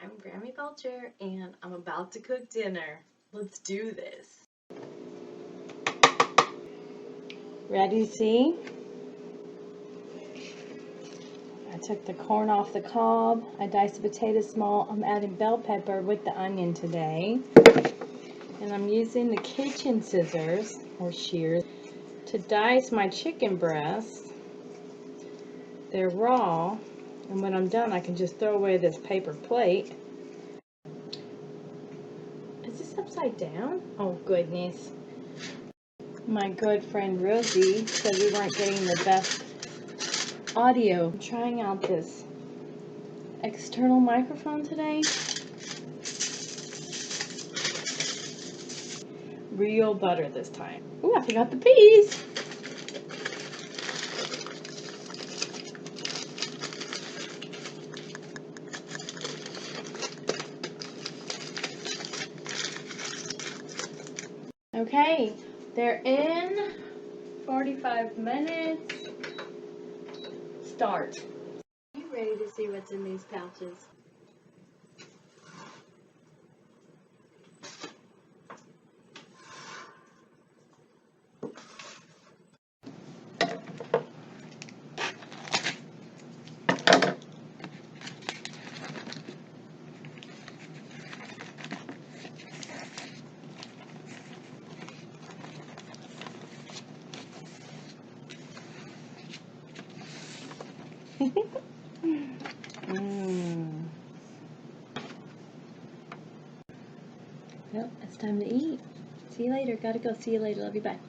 I'm Grammy Vulture, and I'm about to cook dinner. Let's do this. Ready to see? I took the corn off the cob. I diced the potatoes small. I'm adding bell pepper with the onion today. And I'm using the kitchen scissors, or shears, to dice my chicken breasts. They're raw. And when I'm done, I can just throw away this paper plate. Is this upside down? Oh, goodness. My good friend Rosie said we weren't getting the best audio. I'm trying out this external microphone today. Real butter this time. Ooh, I forgot the peas. Okay, they're in. 45 minutes. Start. Are you ready to see what's in these pouches? Well, it's time to eat. See you later. Gotta go. See you later. Love you. Bye.